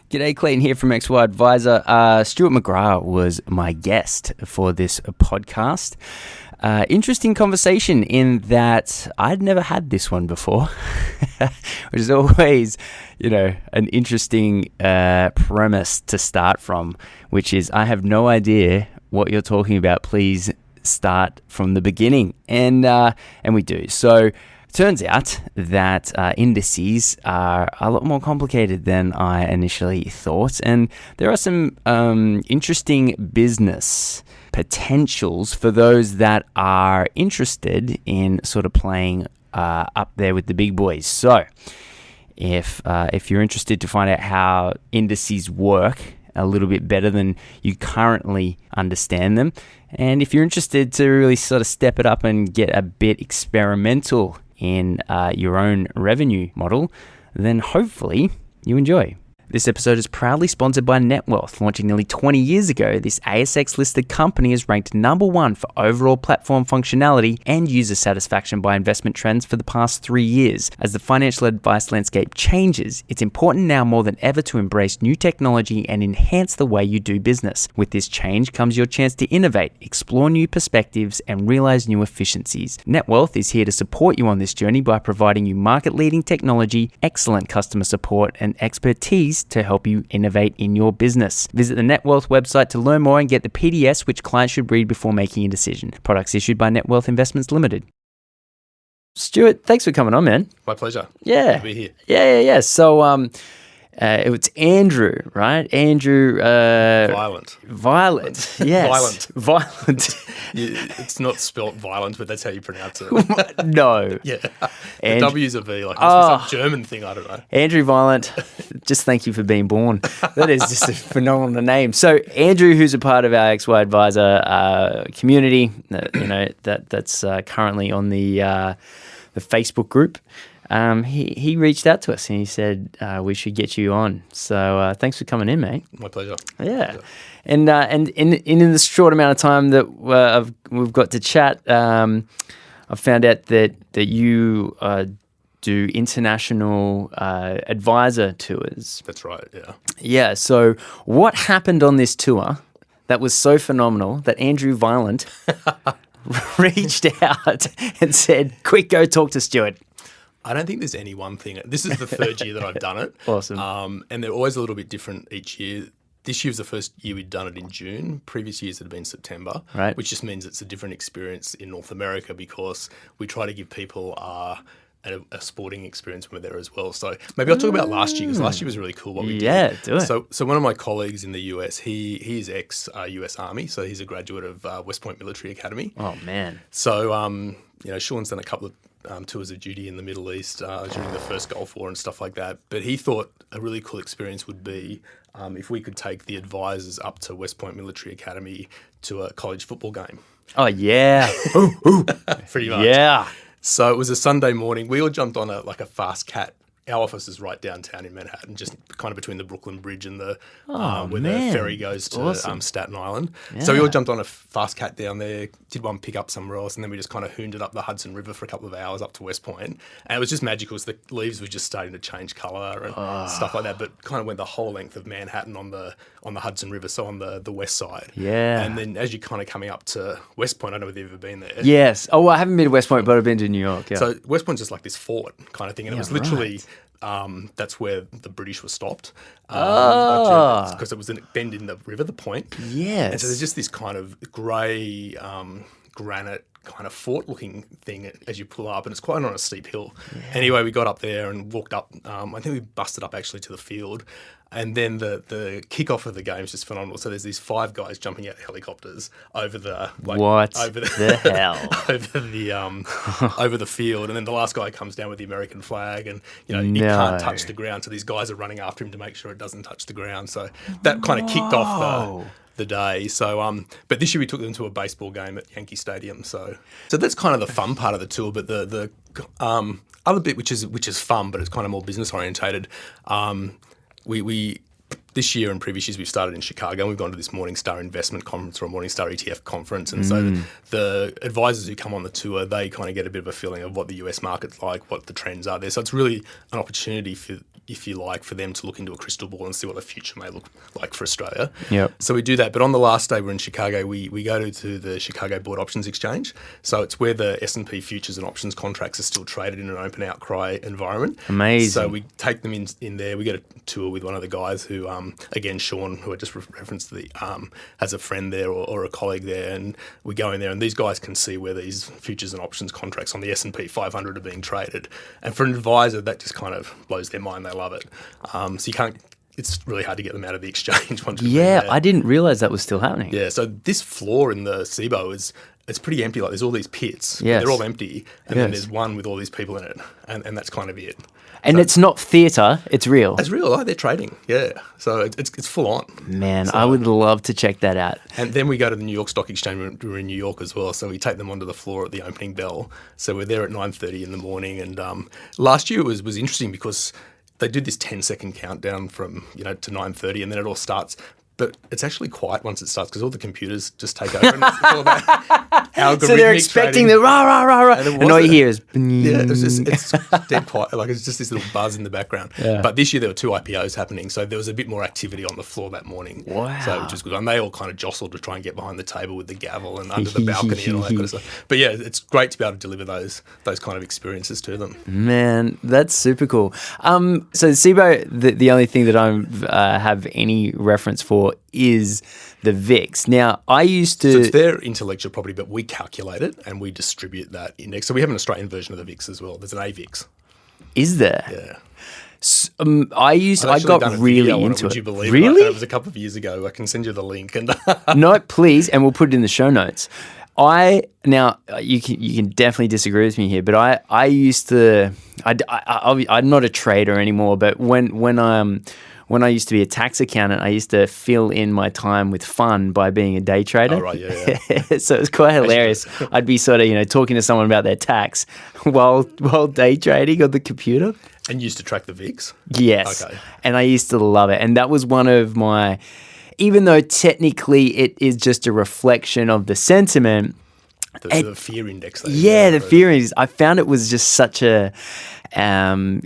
G'day, Clayton here from XY Advisor. Stuart Magrath was my guest for this podcast. Interesting conversation in that I'd never had this one before, which is always, an interesting premise to start from, which is I have no idea what you're talking about. Please start from the beginning, and we do. So turns out that indices are a lot more complicated than I initially thought, and there are some interesting business potentials for those that are interested in sort of playing up there with the big boys. So if you're interested to find out how indices work a little bit better than you currently understand them, and if you're interested to really sort of step it up and get a bit experimental in your own revenue model, then hopefully you enjoy. This episode is proudly sponsored by NetWealth. Launching nearly 20 years ago, this ASX-listed company is ranked number one for overall platform functionality and user satisfaction by investment trends for the past 3 years. As the financial advice landscape changes, it's important now more than ever to embrace new technology and enhance the way you do business. With this change comes your chance to innovate, explore new perspectives, and realize new efficiencies. NetWealth is here to support you on this journey by providing you market-leading technology, excellent customer support, and expertise to help you innovate in your business. Visit the NetWealth website to learn more and get the PDS which clients should read before making a decision. Products issued by NetWealth Investments Limited. Stuart, thanks for coming on, man. My pleasure. Yeah. Good to be here. Yeah. So, it's Andrew, right? Andrew. Violent. Yes. Violent. It's not spelt violent, but that's how you pronounce it. No. Yeah. The W's a V, like some German thing, I don't know. Andrew Violent, just thank you for being born. That is just a phenomenal name. So Andrew, who's a part of our XY Advisor community, that's currently on the Facebook group. He reached out to us and he said we should get you on. So thanks for coming in, mate. My pleasure. Yeah, and in this short amount of time that we've got to chat, I've found out that you do international advisor tours. That's right. Yeah. Yeah. So what happened on this tour that was so phenomenal that Andrew Violent reached out and said, "Quick, go talk to Stuart"? I don't think there's any one thing. This is the third year that I've done it. Awesome. And they're always a little bit different each year. This year was the first year we'd done it in June. Previous years it had been September, right? Which just means it's a different experience in North America because we try to give people a sporting experience when we're there as well. So maybe I'll talk about last year because last year was really cool what we did. Yeah, do it. So one of my colleagues in the US, he is ex-US Army, so he's a graduate of West Point Military Academy. Oh, man. So, Sean's done a couple of tours of duty in the Middle East during the first Gulf War and stuff like that. But he thought a really cool experience would be if we could take the advisors up to West Point Military Academy to a college football game. Oh, yeah. Pretty much. Yeah. So it was a Sunday morning. We all jumped on a fast cat. Our office is right downtown in Manhattan, just kind of between the Brooklyn Bridge and the where the ferry goes to Staten Island. Yeah. So we all jumped on a fast cat down there, did one pick up somewhere else, and then we just kind of hooned it up the Hudson River for a couple of hours up to West Point. And it was just magical. So the leaves were just starting to change colour and stuff like that, but kind of went the whole length of Manhattan on the Hudson River, so on the west side. Yeah. And then as you're kind of coming up to West Point, I don't know whether you've ever been there. Yes. Oh, well, I haven't been to West Point, but I've been to New York. Yeah. So West Point's just like this fort kind of thing, and it was literally... that's where the British were stopped. Because it was a bend in the river, the Point. Yes. And so there's just this kind of grey granite kind of fort-looking thing as you pull up, and it's quite on a steep hill. Yeah. Anyway, we got up there and walked up. I think we busted up actually to the field. And then the kickoff of the game is just phenomenal. So there's these 5 guys jumping out of helicopters over the hell over the field, and then the last guy comes down with the American flag, and he can't touch the ground. So these guys are running after him to make sure it doesn't touch the ground. So that kind of kicked off the day. So, but this year we took them to a baseball game at Yankee Stadium. So that's kind of the fun part of the tour. But the other bit, which is fun, but it's kind of more business orientated. We this year and previous years we've started in Chicago and we've gone to this Morningstar investment conference or a Morningstar ETF conference, and so the advisors who come on the tour, they kind of get a bit of a feeling of what the US market's like, what the trends are there. So it's really an opportunity for if you like, for them to look into a crystal ball and see what the future may look like for Australia. Yep. So we do that. But on the last day we're in Chicago, we go to the Chicago Board Options Exchange. So it's where the S&P futures and options contracts are still traded in an open outcry environment. Amazing. So we take them in there. We get a tour with one of the guys who, again, Sean, who I just referenced, has a friend there or a colleague there. And we go in there and these guys can see where these futures and options contracts on the S&P 500 are being traded. And for an advisor, that just kind of blows their mind. They love it. So you can't, it's really hard to get them out of the exchange once you've been there. I didn't realize that was still happening. Yeah, so this floor in the SIBO it's pretty empty. Like there's all these pits. Yes. They're all empty. And then there's one with all these people in it. And that's kind of it. And so it's not theatre, it's real. It's real. Like they're trading. Yeah. So it's full on. Man, so, I would love to check that out. And then we go to the New York Stock Exchange. We're in New York as well. So we take them onto the floor at the opening bell. So we're there at 9:30 in the morning. And last year was interesting because they do this 10-second countdown from, to 9:30 and then it all starts. But it's actually quiet once it starts because all the computers just take over and it's all about algorithmic So they're expecting trading. the rah, rah, rah, rah. And all you hear is... Yeah, it's dead quiet. Like it's just this little buzz in the background. Yeah. But this year there were 2 IPOs happening. So there was a bit more activity on the floor that morning. Wow. So which was good. And they all kind of jostled to try and get behind the table with the gavel and under the balcony and all that kind of stuff. But yeah, it's great to be able to deliver those kind of experiences to them. Man, that's super cool. So SIBO, the only thing that I have any reference for is the VIX. Now, I used to... So it's their intellectual property, but we calculate it and we distribute that index. So we have an Australian version of the VIX as well. There's an AVIX. Is there? Yeah. I got really into it. Would you believe really? It was a couple of years ago. I can send you the link. And No, please, and we'll put it in the show notes. Now you can definitely disagree with me here, but I used to I'm not a trader anymore, but when I used to be a tax accountant, I used to fill in my time with fun by being a day trader. Oh, right, yeah. So it was quite hilarious. I'd be sort of, talking to someone about their tax while day trading on the computer. And you used to track the VIX? Yes. Okay. And I used to love it. And that was one of my, even though technically it is just a reflection of the sentiment. The fear index. The fear index. I found it was just such a, and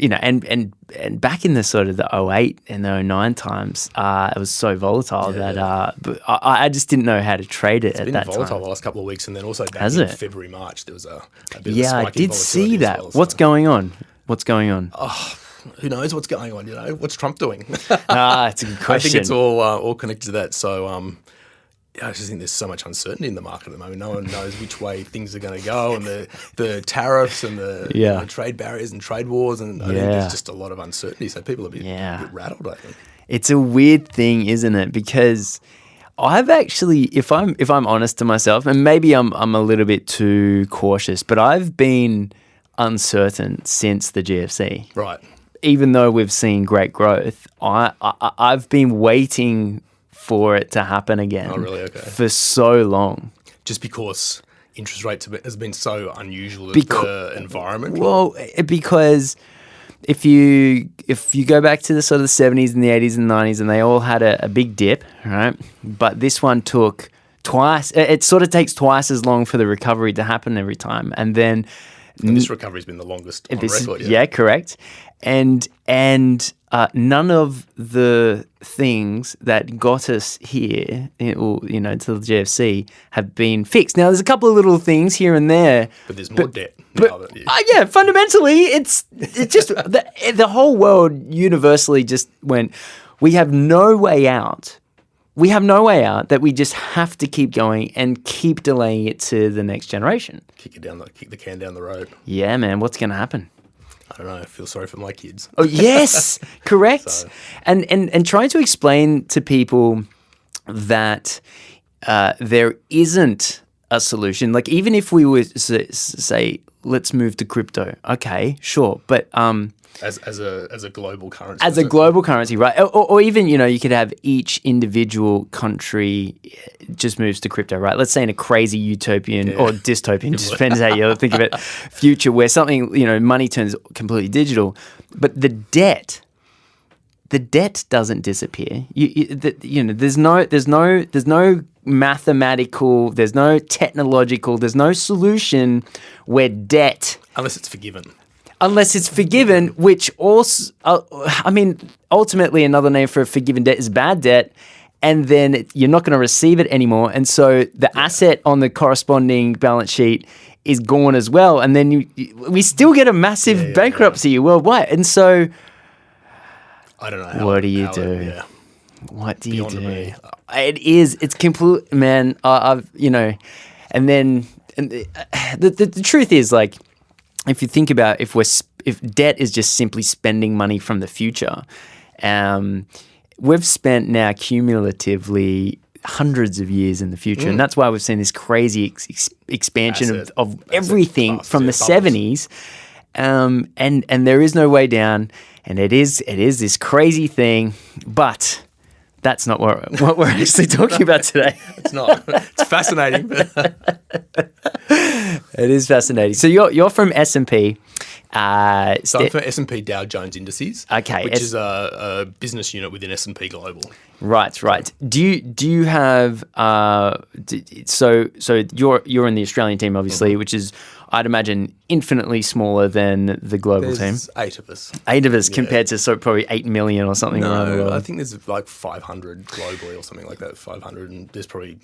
back in the sort of the 08 and the 09 times, it was so volatile that but I just didn't know how to trade it at that time. It's been volatile the last couple of weeks, and then also back in February, March, there was a bit of a spike I did in see that. as well, What's going on? What's going on? Oh, who knows what's going on? What's Trump doing? It's a good question. I think it's all connected to that. So, I just think there's so much uncertainty in the market at the moment. No one knows which way things are going to go, and the tariffs and the trade barriers and trade wars, and I think there's just a lot of uncertainty. So people are a bit rattled, I think. It's a weird thing, isn't it? Because I've actually, if I'm honest to myself, and maybe I'm a little bit too cautious, but I've been uncertain since the GFC. Right. Even though we've seen great growth, I've been waiting for it to happen again. Oh, really? Okay. For so long. Just because interest rates has been so unusual in the environment? Well, because if you go back to the sort of the 70s and the 80s and 90s, and they all had a big dip, right? But this one took twice. It sort of takes twice as long for the recovery to happen every time. And then... And this recovery's been the longest on record. Yeah, correct. And none of the things that got us here, to the GFC, have been fixed. Now, there's a couple of little things here and there. But there's more debt now. Fundamentally, it's just the whole world universally just went, we have no way out. We have no way out, that we just have to keep going and keep delaying it to the next generation. Kick the can down the road. Yeah, man. What's going to happen? I don't know. I feel sorry for my kids. Oh, yes, correct. So. And trying to explain to people that there isn't a solution. Like, even if we were to say, let's move to crypto, okay, sure, but as a global currency, as a global currency, right? Or even you could have each individual country just moves to crypto, right? Let's say in a crazy utopian or dystopian, just depends how you think of it, future where something money turns completely digital, but the debt doesn't disappear. There's no mathematical, there's no technological, there's no solution where debt, unless it's forgiven. unless it's forgiven, which also, ultimately another name for a forgiven debt is bad debt, and then you're not going to receive it anymore. And so the asset on the corresponding balance sheet is gone as well. And then we still get a massive bankruptcy worldwide. And so I don't know how. What do you do? What do you do? It's complete, man. And the truth is, like, if you think about if debt is just simply spending money from the future, we've spent now cumulatively hundreds of years in the future, and that's why we've seen this crazy expansion of everything from the 70s, and there is no way down, and it is this crazy thing, but that's not what we're actually talking about today. It's not. It's fascinating. It is fascinating. So you're from S&P. So I'm for S&P Dow Indices. Okay, which is a business unit within S&P Global. Right. Do you have so you're in the Australian team, obviously, which is, I'd imagine, infinitely smaller than the global team. 8 of us. 8 of us compared to probably 8 million or something. No, I think there's like 500 globally or something like that. 500, and there's probably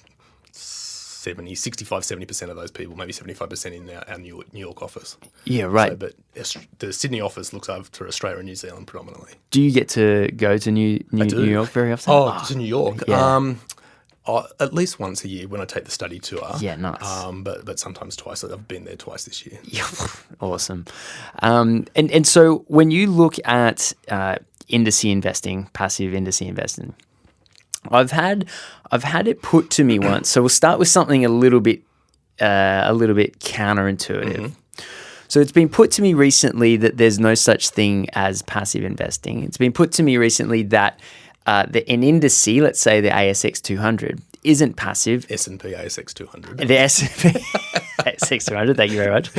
70% of those people, maybe 75% in our New York office. Yeah, right. So, but the Sydney office looks after Australia and New Zealand predominantly. Do you get to go to New York very often? To New York? Yeah. At least once a year when I take the study tour. Yeah, nice. But sometimes twice. I've been there twice this year. Yeah, awesome. And so when you look at indice investing, passive indice investing, I've had it put to me once. So we'll start with something a little bit counterintuitive. Mm-hmm. So it's been put to me recently that there's no such thing as passive investing. It's been put to me recently that an index, let's say the ASX 200, isn't passive. S&P ASX 200. The S&P ASX 200. Thank you very much.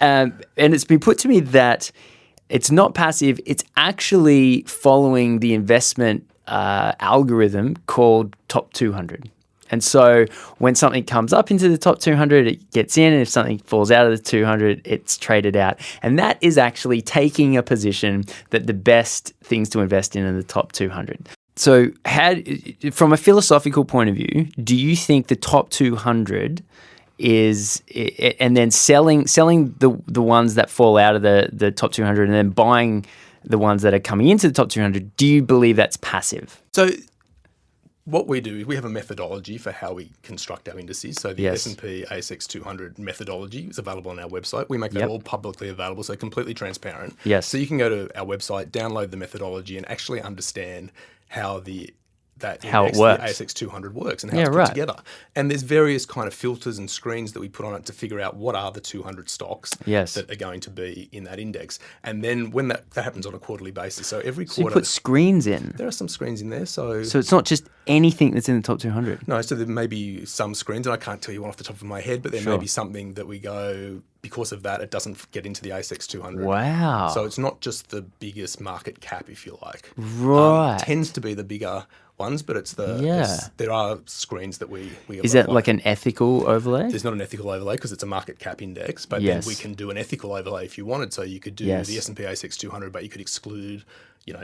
And it's been put to me that it's not passive. It's actually following the investment algorithm called top 200. And so when something comes up into the top 200, it gets in, and if something falls out of the 200, it's traded out. And that is actually taking a position that the best things to invest in are the top 200. So from a philosophical point of view, do you think the top 200 is, and then selling the ones that fall out of the top 200 and then buying the ones that are coming into the top 200, do you believe that's passive? So what we do is we have a methodology for how we construct our indices. So the S&P ASX 200 methodology is available on our website. We make that all publicly available, so completely transparent. Yes. So you can go to our website, download the methodology, and actually understand how the ASX 200 works and how it's put together. And there's various kind of filters and screens that we put on it to figure out what are the 200 stocks that are going to be in that index. And then when that happens on a quarterly basis, so every quarter... So you put screens in? There are some screens in there. So it's not just anything that's in the top 200? No, so there may be some screens, and I can't tell you one off the top of my head, but there may be something that we go... Because of that, it doesn't get into the ASX 200. Wow. So it's not just the biggest market cap, if you like. Right. Tends to be the bigger ones, but it's there are screens that we Is that like an ethical overlay? There's not an ethical overlay because it's a market cap index, but then we can do an ethical overlay if you wanted. So you could do the S&P ASX 200, but you could exclude,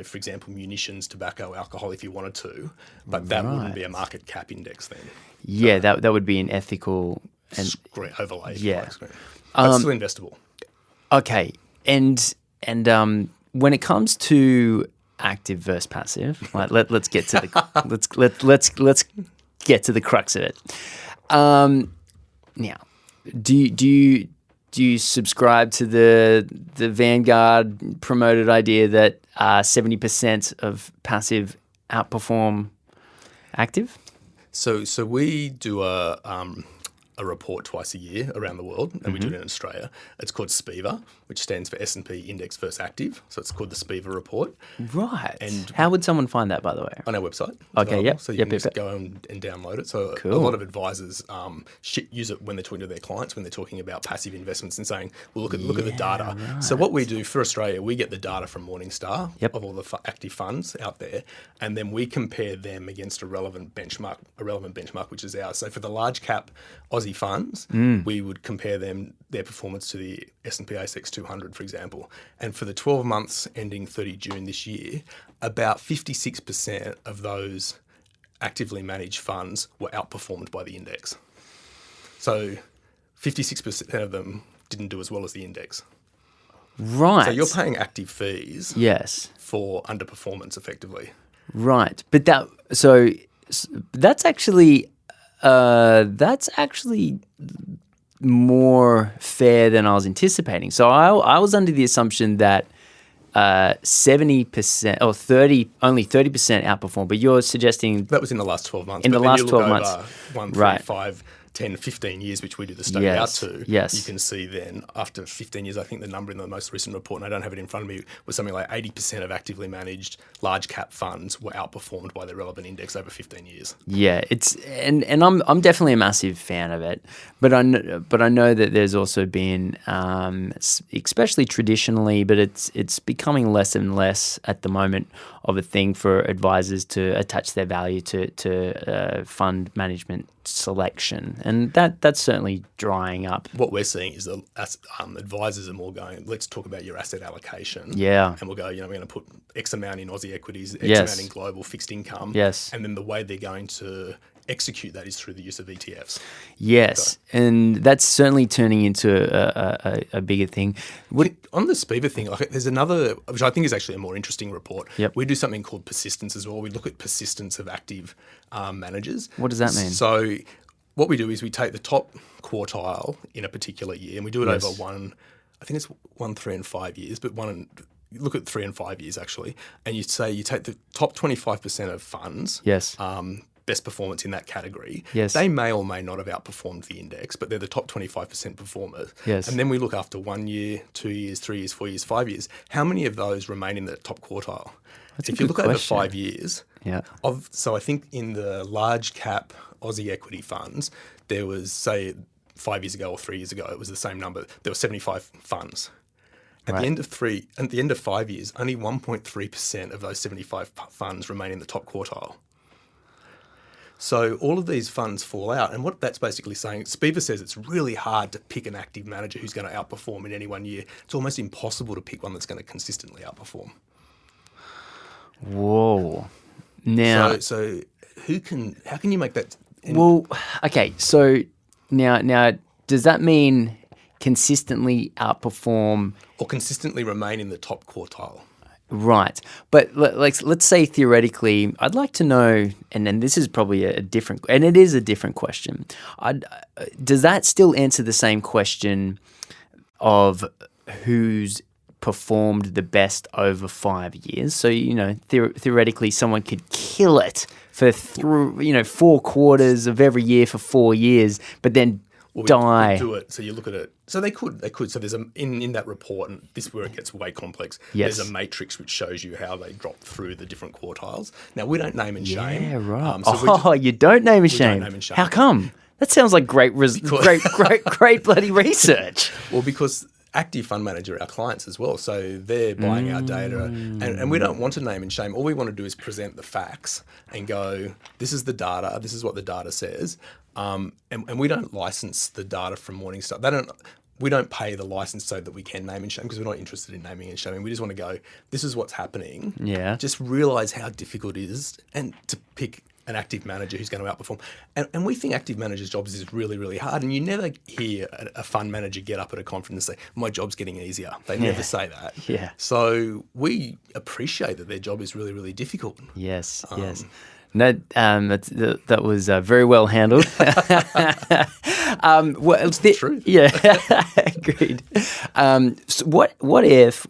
for example, munitions, tobacco, alcohol if you wanted to, but that wouldn't be a market cap index then. Yeah, that would be an ethical overlay. Yeah. But still investable. Okay, and when it comes to active versus passive, like let's get to the let's get to the crux of it. Now, do you subscribe to the Vanguard promoted idea that 70% of passive outperform active? So we do a report twice a year around the world, and we do it in Australia. It's called SPIVA, which stands for S&P Index versus Active. So it's called the SPIVA report. Right. And how would someone find that, by the way? On our website. Okay, yep. So you can just go and download it. So a lot of advisors use it when they're talking to their clients, when they're talking about passive investments and saying, well, look at the data. Right. So what we do for Australia, we get the data from Morningstar of all the active funds out there, and then we compare them against a relevant benchmark, which is ours. So for the large cap Aussie Aussie funds, we would compare their performance to the S&P ASX 200, for example. And for the 12 months ending 30 June this year, about 56% of those actively managed funds were outperformed by the index. So 56% of them didn't do as well as the index. Right. So you're paying active fees for underperformance effectively. Right. But that's actually more fair than I was anticipating. So I was under the assumption that 70% or only 30% outperformed, but you're suggesting that was in the last 12 months. In the last 12 months. 1, 3, 5, 10, 15 years, which we do the study out to, you can see then after 15 years, I think the number in the most recent report, and I don't have it in front of me, was something like 80% of actively managed large cap funds were outperformed by the relevant index over 15 years. Yeah, and I'm definitely a massive fan of it, but I know that there's also been, especially traditionally, but it's becoming less and less at the moment of a thing for advisors to attach their value to fund management selection, and that's certainly drying up. What we're seeing is that advisors are more going, let's talk about your asset allocation. Yeah. And we'll go, we're going to put X amount in Aussie equities, X amount in global fixed income. Yes. And then the way they're going to execute that is through the use of ETFs. Yes, and that's certainly turning into a bigger thing. On the SPIVA thing, there's another, which I think is actually a more interesting report. Yep. We do something called persistence as well. We look at persistence of active managers. What does that mean? So what we do is we take the top quartile in a particular year, and we do it over I think it's 1, 3, and 5 years, but you look at 3 and 5 years actually, and you take the top 25% of funds. Yes. Best performance in that category. Yes. They may or may not have outperformed the index, but they're the top 25% performers. Yes. And then we look after 1 year, 2 years, 3 years, 4 years, 5 years. How many of those remain in the top quartile? If you look over 5 years, so I think in the large cap Aussie equity funds, there was, say, 5 years ago or 3 years ago, it was the same number. There were 75 funds. At the end of 5 years, only 1.3% of those 75 funds remain in the top quartile. So all of these funds fall out, and what that's basically saying, SPIVA says it's really hard to pick an active manager who's going to outperform in any 1 year. It's almost impossible to pick one that's going to consistently outperform. Whoa! Now, so how can you make that? Well, okay. So now, does that mean consistently outperform or consistently remain in the top quartile? Right. But let's say theoretically, I'd like to know, and then this is probably a different question. Does that still answer the same question of who's performed the best over 5 years? So, theoretically, someone could kill it for 4 quarters of every year for 4 years, but then die. We do it. So you look at it. So they could. So there's in that report, and this is where it gets way complex. Yes. There's a matrix which shows you how they drop through the different quartiles. Now we don't name and shame. Yeah, right. You don't name and shame. Don't name and shame. How come? That sounds like great bloody research. Well, because active fund manager are our clients as well, so they're buying our data, and we don't want to name and shame. All we want to do is present the facts and go, this is the data, this is what the data says, and we don't license the data from Morningstar. We don't pay the license so that we can name and shame, because we're not interested in naming and shaming. We just want to go, this is what's happening. Yeah. Just realise how difficult it is and to pick an active manager who's going to outperform. And we think active managers' jobs is really, really hard. And you never hear a fund manager get up at a conference and say, my job's getting easier. They never say that. Yeah. So we appreciate that their job is really, really difficult. Yes, yes. No, that was very well handled. It's the truth. Yeah, agreed. So what if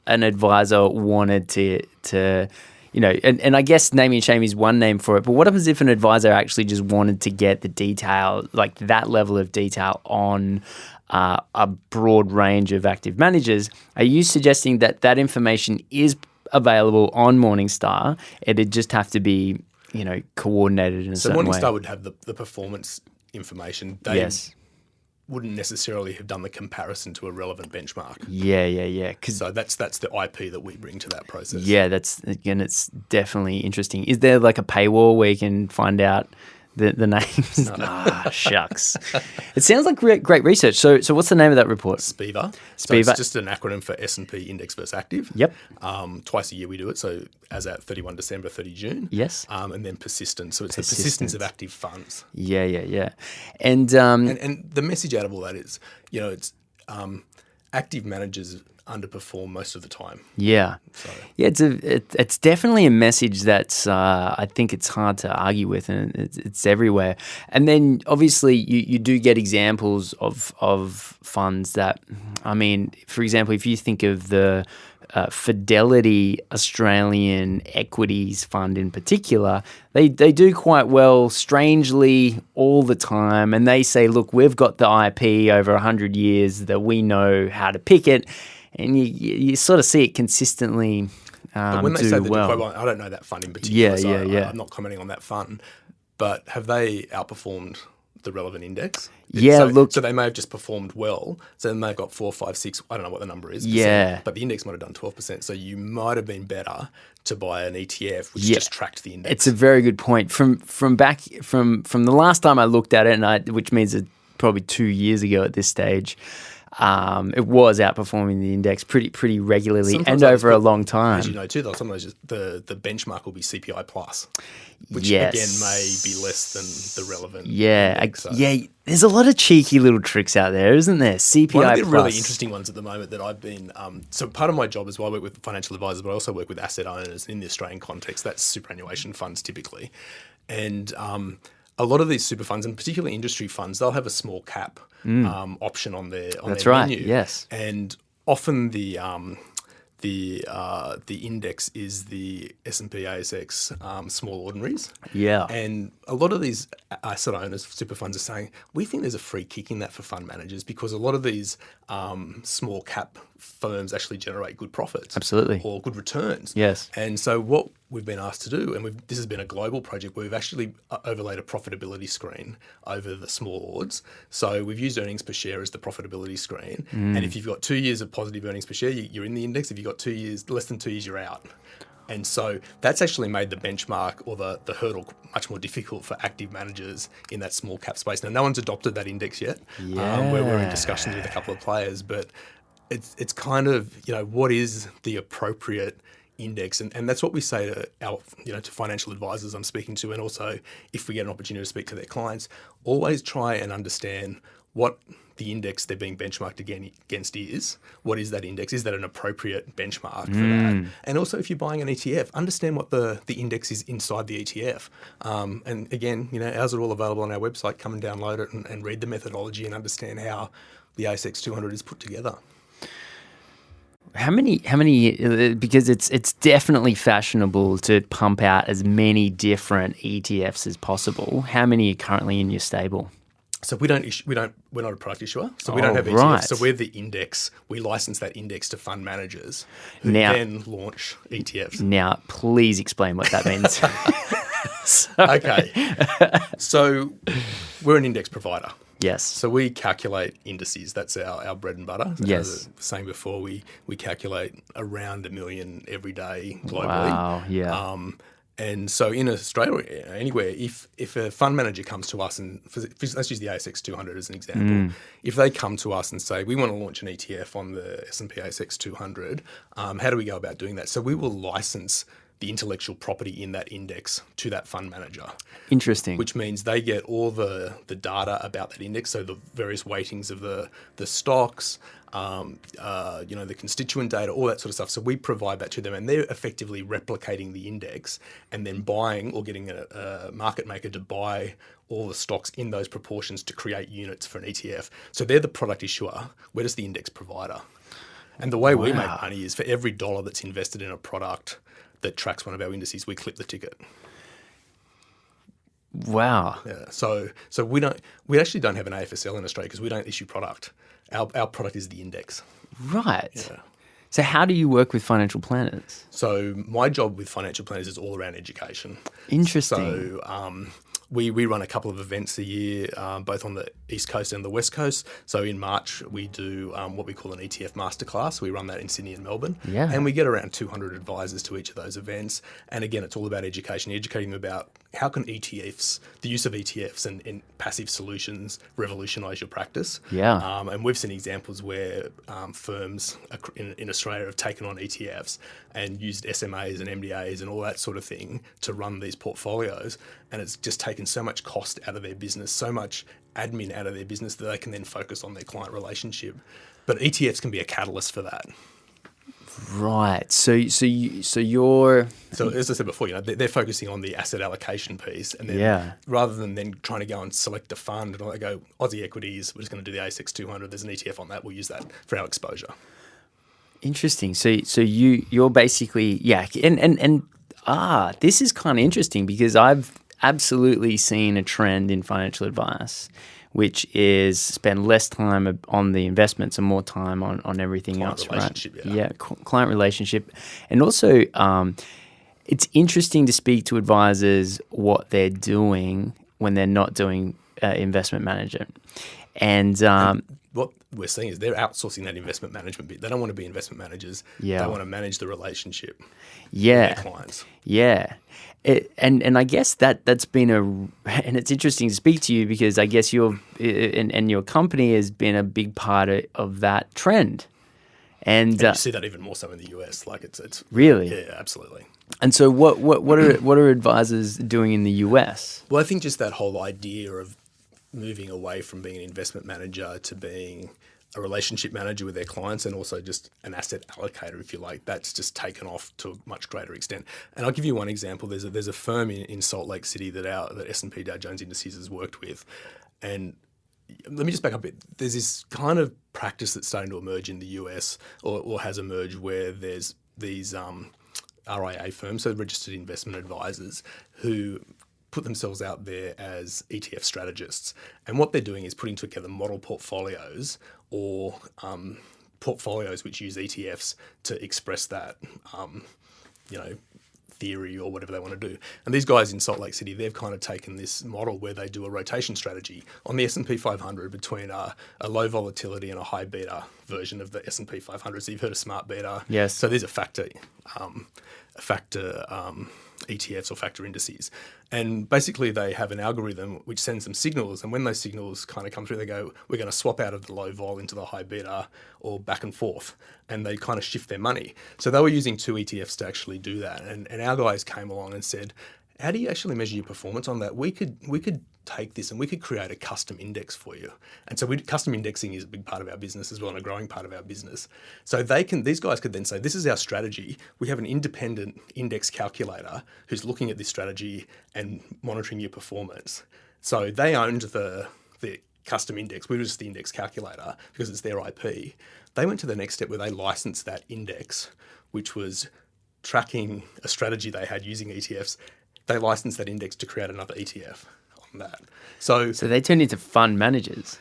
an advisor wanted to and I guess naming and shame is one name for it, but what happens if an advisor actually just wanted to get the detail, like that level of detail on a broad range of active managers? Are you suggesting that information is available on Morningstar? It'd just have to be, coordinated in a certain way. So Morningstar would have the performance information. They wouldn't necessarily have done the comparison to a relevant benchmark. Yeah. So that's the IP that we bring to that process. Yeah, it's definitely interesting. Is there like a paywall where you can find out the names? Shucks. It sounds like great research. So what's the name of that report? SPIVA. So SPIVA. it's just an acronym for S&P Index versus Active. Yep. Twice a year we do it. So as at 31 December, 30 June. Yes. And then persistence. So it's the persistence of active funds. Yeah. And And the message out of all that is, it's active managers underperform most of the time. Yeah. Yeah, it's definitely a message that's I think it's hard to argue with, and it's everywhere. And then obviously you do get examples of funds that, I mean, for example, if you think of the Fidelity Australian Equities Fund in particular, they do quite well, strangely, all the time. And they say, look, we've got the IP over 100 years that we know how to pick it. And you sort of see it consistently but when they do say the well. I don't know that fund in particular, Yeah. I'm not commenting on that fund. But have they outperformed the relevant index? Yeah, So they may have just performed well. So then they've got 4, 5, 6, I don't know what the number is. Yeah. But the index might have done 12%. So you might have been better to buy an ETF, which just tracked the index. It's a very good point. From the last time I looked at it, which means it's probably 2 years ago at this stage, it was outperforming the index pretty regularly Sometimes and over a long time. As you know too, though, sometimes the benchmark will be CPI plus, which Yes. again may be less than the relevant. Yeah, index, so. there's a lot of cheeky little tricks out there, isn't there? CPI One of the plus. really interesting ones at the moment that I've been, so part of my job is, I work with financial advisors, but I also work with asset owners in the Australian context. That's superannuation funds typically. And a lot of these super funds, and particularly industry funds, they'll have a small cap option on their That's their right, menu. yes. And often the index is the S&P ASX Small Ordinaries. Yeah. And a lot of these asset owners, super funds, are saying, we think there's a free kick in that for fund managers because a lot of these small cap firms actually generate good profits. Absolutely. Or good returns. Yes. And so what we've been asked to do, and this has been a global project where we've actually overlaid a profitability screen over the small ords. So we've used earnings per share as the profitability screen. And if you've got 2 years of positive earnings per share, you're in the index. If you've got 2 years, less than 2 years, you're out. And so that's actually made the benchmark or the hurdle much more difficult for active managers in that small cap space. Now, no one's adopted that index yet. We're in discussions with a couple of players, but it's kind of, what is the appropriate index? And that's what we say to our, to financial advisors I'm speaking to, and also if we get an opportunity to speak to their clients, always try and understand what the index they're being benchmarked against is. What is that index? Is that an appropriate benchmark for that? And also, if you're buying an ETF, understand what the index is inside the ETF. And again, ours are all available on our website. Come and download it and read the methodology and understand how the ASX 200 is put together. How many? Because it's definitely fashionable to pump out as many different ETFs as possible. How many are currently in your stable? So we're not a product issuer, so we don't have ETFs. Right. So we're the index. We license that index to fund managers who then launch ETFs. Now, please explain what that means. Okay. So we're an index provider. Yes. So we calculate indices. That's our bread and butter. Yes. As I was saying before, we calculate around 1 million every day globally. Wow, yeah. And so in Australia, anywhere, if a fund manager comes to us and let's use the ASX 200 as an example, if they come to us and say, we want to launch an ETF on the S&P ASX 200, how do we go about doing that? So we will license the intellectual property in that index to that fund manager. Interesting. Which means they get all the data about that index, so the various weightings of the stocks, the constituent data, all that sort of stuff. So we provide that to them, and they're effectively replicating the index and then buying or getting a market maker to buy all the stocks in those proportions to create units for an ETF. So they're the product issuer. We're just the index provider. And the way we make money is for every dollar that's invested in a product that tracks one of our indices, we clip the ticket. Wow. Yeah. So we actually don't have an AFSL in Australia because we don't issue product. Our product is the index. Right. Yeah. So how do you work with financial planners? So my job with financial planners is all around education. Interesting. So we run a couple of events a year, both on the East Coast and the West Coast. So in March, we do what we call an ETF masterclass. We run that in Sydney and Melbourne. Yeah. And we get around 200 advisors to each of those events. And again, it's all about education, educating them about how can ETFs, the use of ETFs and passive solutions revolutionise your practice? Yeah. And we've seen examples where firms in Australia have taken on ETFs and used SMAs and MDAs and all that sort of thing to run these portfolios. And it's just taken so much cost out of their business, so much admin out of their business that they can then focus on their client relationship. But ETFs can be a catalyst for that. Right. So as I said before, they're focusing on the asset allocation piece, and then rather than then trying to go and select a fund and all, they go Aussie equities. We're just going to do the ASX 200. There's an ETF on that. We'll use that for our exposure. Interesting. So you're basically this is kind of interesting because I've absolutely seen a trend in financial advice, which is spend less time on the investments and more time on everything client else, relationship, right? Client relationship. And also, it's interesting to speak to advisors what they're doing when they're not doing investment management. And what we're seeing is they're outsourcing that investment management bit. They don't want to be investment managers. They want to manage the relationship with their clients. Yeah. And I guess that's been and it's interesting to speak to you because I guess your company has been a big part of that trend. And you see that even more so in the US. Like it's really, yeah, absolutely. And so what are advisors doing in the US? Well, I think just that whole idea of moving away from being an investment manager to being a relationship manager with their clients and also just an asset allocator, if you like, that's just taken off to a much greater extent. And I'll give you one example. There's a firm in Salt Lake City that S&P Dow Indices has worked with. And let me just back up a bit. There's this kind of practice that's starting to emerge in the US or has emerged where there's these RIA firms, so registered investment advisors, who put themselves out there as ETF strategists. And what they're doing is putting together model portfolios or portfolios which use ETFs to express that, theory or whatever they want to do. And these guys in Salt Lake City, they've kind of taken this model where they do a rotation strategy on the S&P 500 between a low volatility and a high beta version of the S&P 500. So you've heard of smart beta. Yes. So there's a factor ETFs or factor indices. And basically they have an algorithm which sends them signals. And when those signals kind of come through, they go, we're going to swap out of the low vol into the high beta or back and forth. And they kind of shift their money. So they were using two ETFs to actually do that. And our guys came along and said, how do you actually measure your performance on that? We could take this and we could create a custom index for you. And so custom indexing is a big part of our business as well and a growing part of our business. So these guys could then say, this is our strategy. We have an independent index calculator who's looking at this strategy and monitoring your performance. So they owned the custom index. We were just the index calculator because it's their IP. They went to the next step where they licensed that index, which was tracking a strategy they had using ETFs. They licensed that index to create another ETF on that. So they turned into fund managers.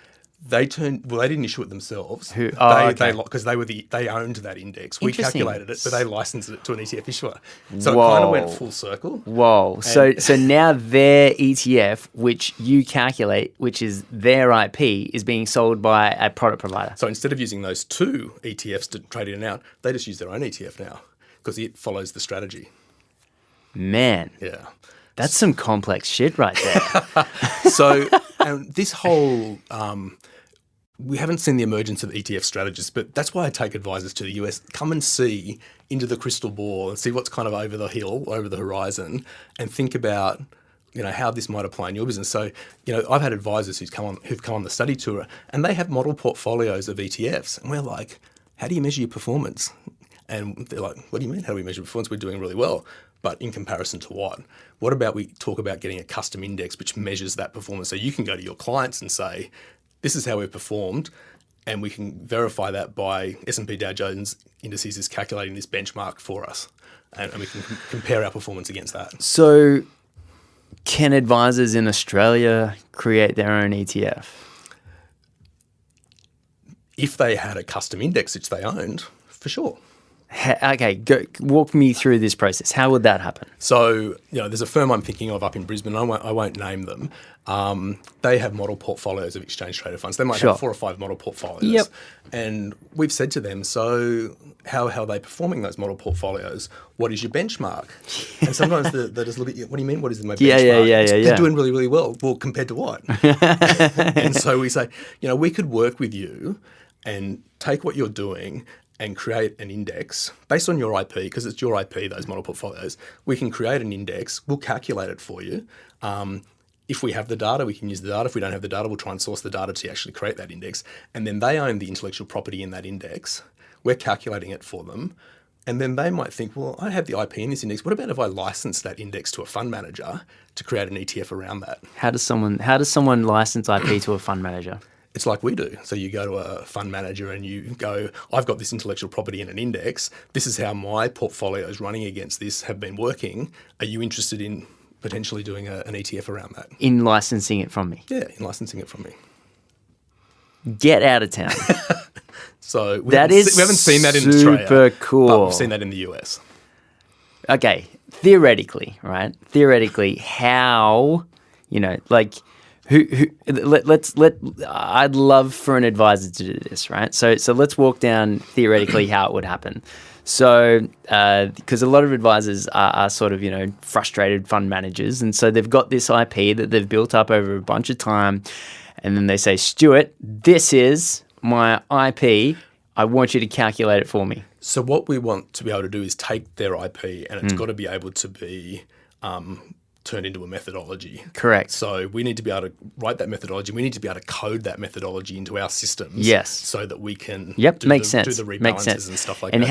They didn't issue it themselves. Because they owned that index. We calculated it, but they licensed it to an ETF issuer. So It kind of went full circle. Whoa. So now their ETF, which you calculate, which is their IP, is being sold by a product provider. So instead of using those two ETFs to trade in and out, they just use their own ETF now because it follows the strategy. Man. Yeah. That's some complex shit right there. So this whole... we haven't seen the emergence of ETF strategists, but that's why I take advisors to the US. Come and see into the crystal ball and see what's kind of over the hill, over the horizon, and think about, how this might apply in your business. So, I've had advisors who've come on the study tour and they have model portfolios of ETFs. And we're like, how do you measure your performance? And they're like, what do you mean? How do we measure performance? We're doing really well. But in comparison to what? What about we talk about getting a custom index which measures that performance? So you can go to your clients and say, this is how we've performed, and we can verify that by S&P Dow Jones Indices is calculating this benchmark for us, and we can compare our performance against that. So can advisors in Australia create their own ETF? If they had a custom index which they owned, for sure. Okay, walk me through this process. How would that happen? So, there's a firm I'm thinking of up in Brisbane. I won't name them. They have model portfolios of exchange traded funds. They might have 4 or 5 model portfolios. Yep. And we've said to them, so how are they performing those model portfolios? What is your benchmark? And sometimes they just look at you, what do you mean, what is my benchmark? Yeah. They're doing really, really well. Well, compared to what? And so we say, we could work with you and take what you're doing and create an index based on your IP, because it's your IP, those model portfolios. We can create an index. We'll calculate it for you. If we have the data, we can use the data. If we don't have the data, we'll try and source the data to actually create that index. And then they own the intellectual property in that index. We're calculating it for them. And then they might think, well, I have the IP in this index. What about if I license that index to a fund manager to create an ETF around that? How does someone license IP to a fund manager? It's like we do. So you go to a fund manager and you go, I've got this intellectual property in an index. This is how my portfolios running against this have been working. Are you interested in potentially doing an ETF around that? In licensing it from me? Yeah, in licensing it from me. Get out of town. So we we haven't seen that in Australia. Super cool. But we've seen that in the US. Okay, theoretically, right? Theoretically, how, I'd love for an advisor to do this, right? So let's walk down theoretically how it would happen. So, because a lot of advisors are sort of, frustrated fund managers. And so they've got this IP that they've built up over a bunch of time. And then they say, Stuart, this is my IP. I want you to calculate it for me. So what we want to be able to do is take their IP and it's got to be able to be turned into a methodology. Correct. So we need to be able to write that methodology. We need to be able to code that methodology into our systems. Yes. So that we can do the rebalances and stuff like that. And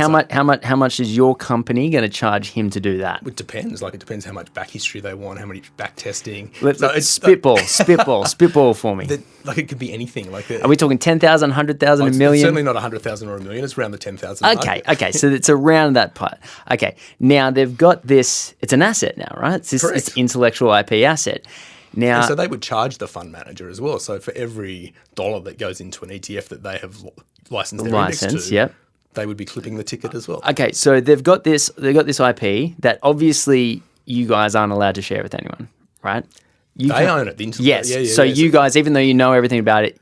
how much is your company going to charge him to do that? It depends. It depends how much back history they want, how many back testing. Spitball for me. It could be anything. Are we talking 10,000, 100,000, a million? It's certainly not 100,000 or a million. It's around the 10,000 mark. Okay. So it's around that part. Okay. Now they've got this. It's an asset now, right? It's intellectual IP asset. Now, and so they would charge the fund manager as well. So for every dollar that goes into an ETF that they have licensed their index to, they would be clipping the ticket as well. Okay, so they've got this IP that obviously you guys aren't allowed to share with anyone, right? They own it. Yes. So you guys, even though you know everything about it,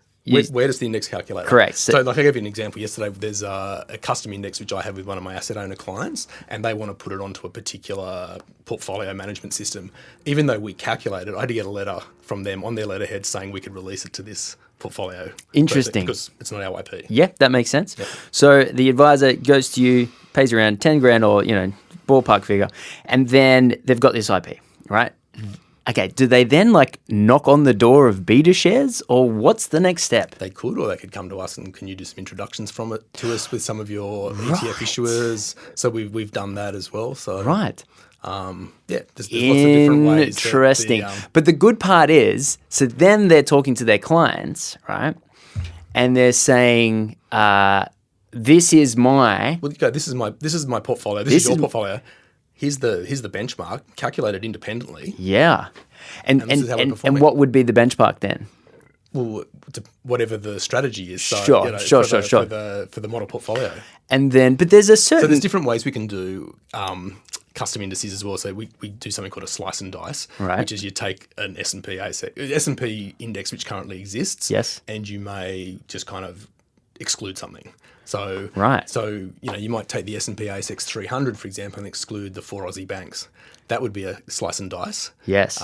where does the index calculate? Correct. So I gave you an example yesterday. There's a custom index which I have with one of my asset owner clients, and they want to put it onto a particular portfolio management system. Even though we calculated, I had to get a letter from them on their letterhead saying we could release it to this portfolio. Interesting. Because it's not our IP. Yeah, that makes sense. Yep. So the advisor goes to you, pays around 10 grand or, ballpark figure, and then they've got this IP, right? Okay, do they then knock on the door of beta shares, or what's the next step? They could, or they could come to us and can you do some introductions from it to us with some of your ETF issuers? So we've done that as well. So right. There's lots of different ways. Interesting. But the good part is, so then they're talking to their clients, right? And they're saying, this is my... Well, this is my portfolio. This is your portfolio. Here's the benchmark, calculated independently. Yeah. And what would be the benchmark then? Well, whatever the strategy is. So, sure. For the model portfolio. And then, but there's a certain... So there's different ways we can do custom indices as well. So we do something called a slice and dice, right, which is you take an S&P index which currently exists, yes, and you may just kind of exclude something. So, right. So, you might take the S&P ASX 300, for example, and exclude the 4 Aussie banks. That would be a slice and dice. Yes.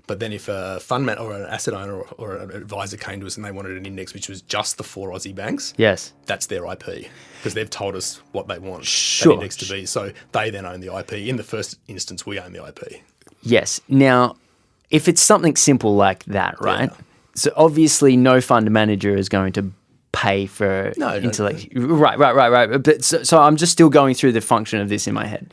But then if a fund man or an asset owner or an advisor came to us and they wanted an index which was just the 4 Aussie banks, yes, that's their IP because they've told us what they want that index to be. So they then own the IP. In the first instance, we own the IP. Yes. Now, if it's something simple like that, right? Yeah. So obviously no fund manager is going to pay for intellect. No. Right. But so I'm just still going through the function of this in my head.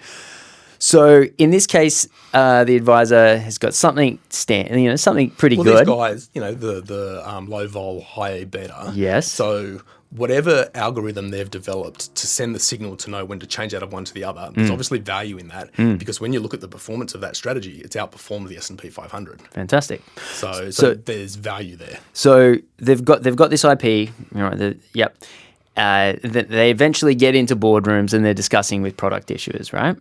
So in this case, the advisor has got something something pretty good. These guys, the low vol, high beta. Yes. So whatever algorithm they've developed to send the signal to know when to change out of one to the other, there's obviously value in that because when you look at the performance of that strategy, it's outperformed the S&P 500. Fantastic. So there's value there. So they've got this IP, yep. they eventually get into boardrooms and they're discussing with product issuers, right?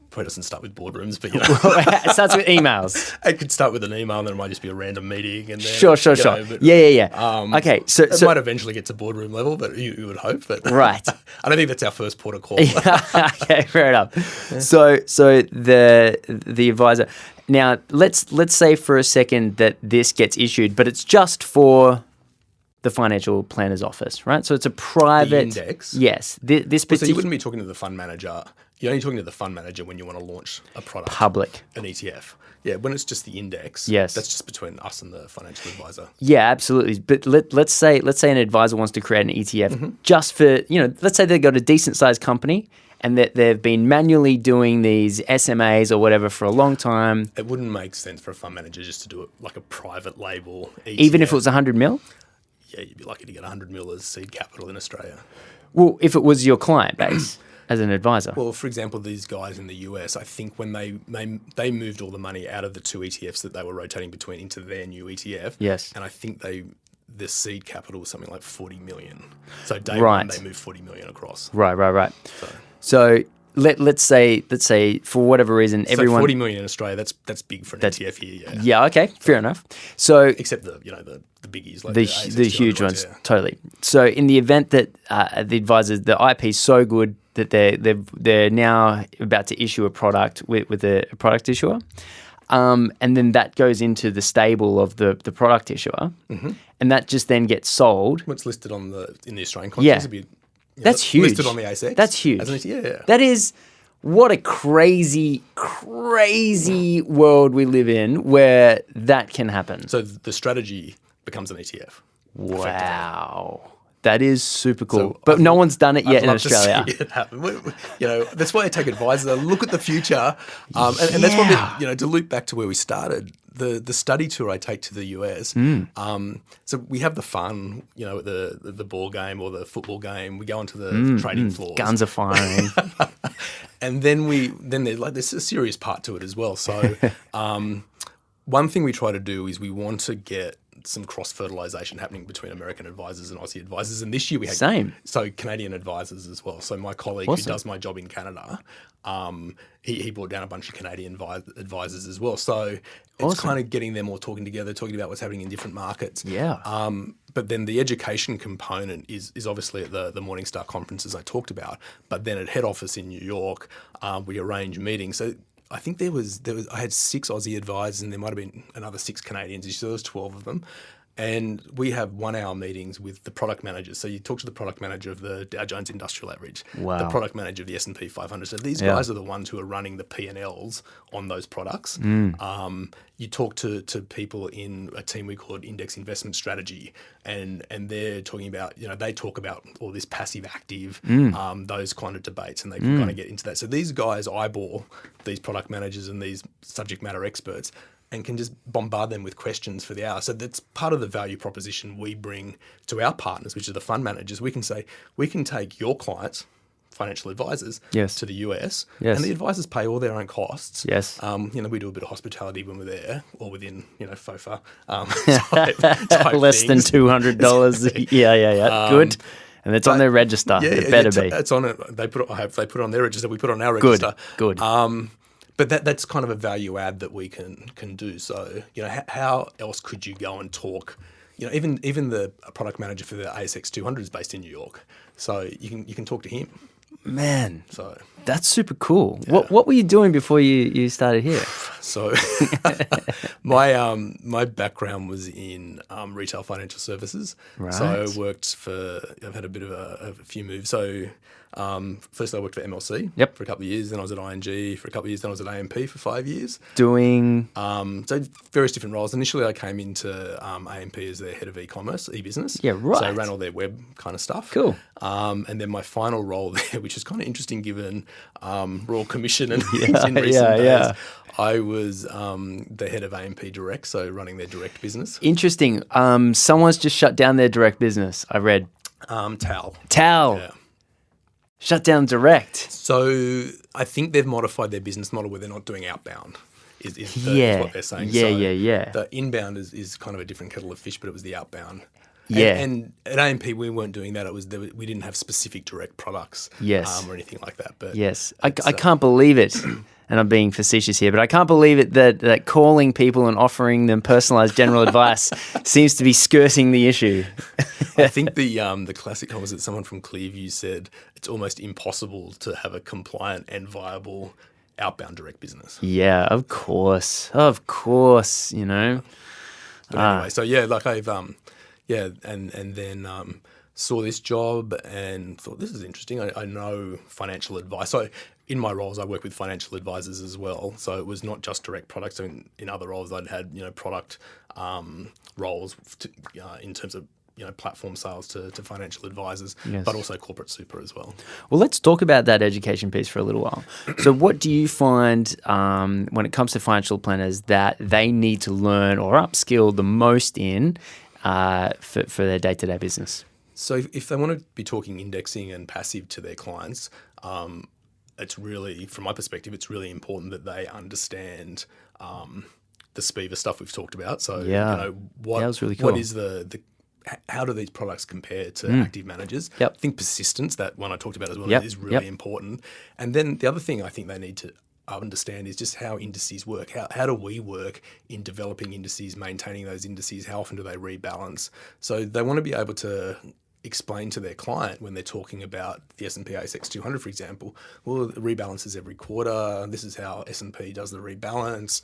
Probably doesn't start with boardrooms, but It starts with emails. It could start with an email, and then it might just be a random meeting. And then, Sure. But, Yeah. Okay, so it might eventually get to boardroom level, but you would hope. But right. I don't think that's our first port of call. Okay, fair enough. So the advisor. Now let's say for a second that this gets issued, but it's just for the financial planner's office, right? So it's a private The index. Yes. This So particular you wouldn't be talking to the fund manager. You're only talking to the fund manager when you want to launch a product. public. An ETF. Yeah, when it's just the index, Yes. that's just between us and the financial advisor. Yeah, absolutely. But let's say an advisor wants to create an ETF just for, let's say they've got a decent sized company and that they've been manually doing these SMAs or whatever for a long time. It wouldn't make sense for a fund manager just to do it like a private label ETF. Even if it was 100 mil? Yeah, you'd be lucky to get 100 mil as seed capital in Australia. Well, if it was your client base as an advisor. Well, for example, these guys in the US, I think when they moved all the money out of the two ETFs that they were rotating between into their new ETF. Yes. And I think the seed capital was something like 40 million. So day Right. one, they moved 40 million across. Right. So let's say for whatever reason, everyone. 40 million in Australia, that's big for an ETF here. Yeah. Yeah, okay, fair enough. So Except the biggies, like the ASX huge 200 ones, yeah. totally. So in the event that the advisors, the IP is so good that they're now about to issue a product with a product issuer, and then that goes into the stable of the product issuer, and that just then gets sold. What's listed in the Australian Yeah. context? It'd be, That's huge. Listed on the ASX. That's huge. As an ETF, yeah. That is what a crazy world we live in where that can happen. So the strategy becomes an ETF. Wow. That is super cool. So but no one's done it yet I'd in love to Australia. see it happen. That's why I take advisors. They look at the future, and that's what to loop back to where we started. The study tour I take to the US. So we have the fun, at the ball game or the football game. We go onto the trading floors. Guns are firing. And then there's a serious part to it as well. So one thing we try to do is we want to get some cross-fertilization happening between American advisors and Aussie advisors. And this year we had Canadian advisors as well. So my colleague who does my job in Canada, he brought down a bunch of Canadian advisors as well. So it's kind of getting them all talking together, talking about what's happening in different markets. Yeah. But then the education component is obviously at the Morningstar conferences I talked about. But then at head office in New York, we arrange meetings. So I think I had 6 Aussie advisors and there might have been another 6 Canadians. So there was 12 of them. And we have 1-hour meetings with the product managers. So you talk to the product manager of the Dow Jones Industrial Average, the product manager of the S&P 500. So these guys are the ones who are running the P&Ls on those products. You talk to people in a team we call Index Investment Strategy, and they're talking about, they talk about all this passive active, those kind of debates, and they can kind of get into that. So these guys eyeball these product managers and these subject matter experts and can just bombard them with questions for the hour. So that's part of the value proposition we bring to our partners, which are the fund managers. We can say, we can take your clients, financial advisors, to the US, and the advisors pay all their own costs. Yes. We do a bit of hospitality when we're there, or within, FOFA type Less than $200. Yeah. Good. And it's on their register. It better be. It's on it. I hope they put it on their register. We put it on our register. Good. But that's kind of a value add that we can do. So, how else could you go and talk? Even the product manager for the ASX 200 is based in New York. So you can talk to him. Man, so that's super cool. Yeah. What were you doing before you started here? So my background was in retail financial services. Right. So I've had a bit of a few moves. So first I worked for MLC for a couple of years. Then I was at ING for a couple of years. Then I was at AMP for 5 years. Doing? So various different roles. Initially I came into AMP as their head of e-commerce, e-business. Yeah, right. So I ran all their web kind of stuff. Cool. And then my final role there, which is kind of interesting given Royal Commission and things in recent days, I was the head of AMP Direct, so running their direct business. Interesting. Someone's just shut down their direct business, I read. TAL. Yeah. Shut down direct. So I think they've modified their business model where they're not doing outbound. Is what they're saying. Yeah. The inbound is kind of a different kettle of fish, but it was the outbound. Yeah. And at AMP, we weren't doing that. We didn't have specific direct products or anything like that. But yes. I can't believe it. And I'm being facetious here, but I can't believe it that calling people and offering them personalized general advice seems to be skirting the issue. I think the classic comment was that someone from Clearview said it's almost impossible to have a compliant and viable outbound direct business. Yeah, of course, you know. But anyway, so yeah, like I've and then saw this job and thought this is interesting. I know financial advice. So in my roles, I work with financial advisors as well. So it was not just direct products. I mean, in other roles, I'd had product roles in terms of platform sales to financial advisors, but also corporate super as well. Well, let's talk about that education piece for a little while. So what do you find when it comes to financial planners that they need to learn or upskill the most in for their day-to-day business? So if they want to be talking indexing and passive to their clients, it's really, from my perspective, it's really important that they understand the SPIVA stuff we've talked about. So, that was really cool. What is how do these products compare to active managers? I think persistence, that one I talked about as well, is really important. And then the other thing I think they need to understand is just how indices work. How do we work in developing indices, maintaining those indices? How often do they rebalance? So they want to be able to explain to their client when they're talking about the S&P ASX 200, for example, well, it rebalances every quarter. This is how S&P does the rebalance.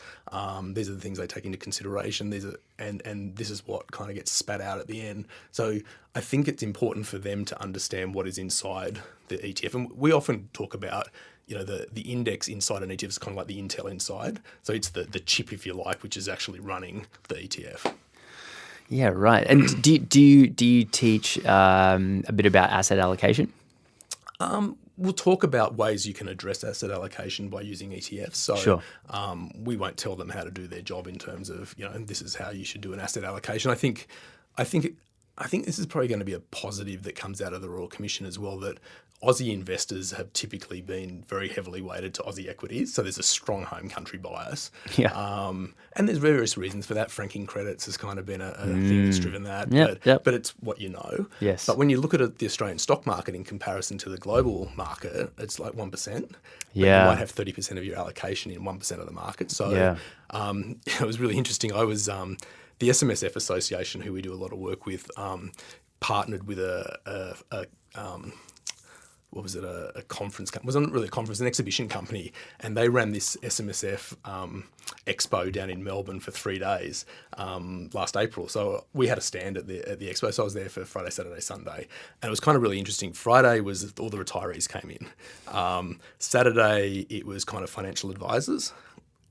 These are the things they take into consideration. And this is what kind of gets spat out at the end. So I think it's important for them to understand what is inside the ETF. And we often talk about the index inside an ETF is kind of like the Intel inside. So it's the chip, if you like, which is actually running the ETF. Yeah, right. And do you teach a bit about asset allocation? We'll talk about ways you can address asset allocation by using ETFs. So sure. We won't tell them how to do their job in terms of this is how you should do an asset allocation. I think this is probably going to be a positive that comes out of the Royal Commission as well, that Aussie investors have typically been very heavily weighted to Aussie equities. So there's a strong home country bias. Yeah. And there's various reasons for that. Franking credits has kind of been a thing that's driven that. But it's what you know. Yes. But when you look at the Australian stock market in comparison to the global market, it's like 1%. Yeah. You might have 30% of your allocation in 1% of the market. So it was really interesting. I was the SMSF Association, who we do a lot of work with, partnered with a conference? It wasn't really a conference, an exhibition company, and they ran this SMSF expo down in Melbourne for 3 days last April. So we had a stand at the expo. So I was there for Friday, Saturday, Sunday, and it was kind of really interesting. Friday was all the retirees came in. Saturday it was kind of financial advisors.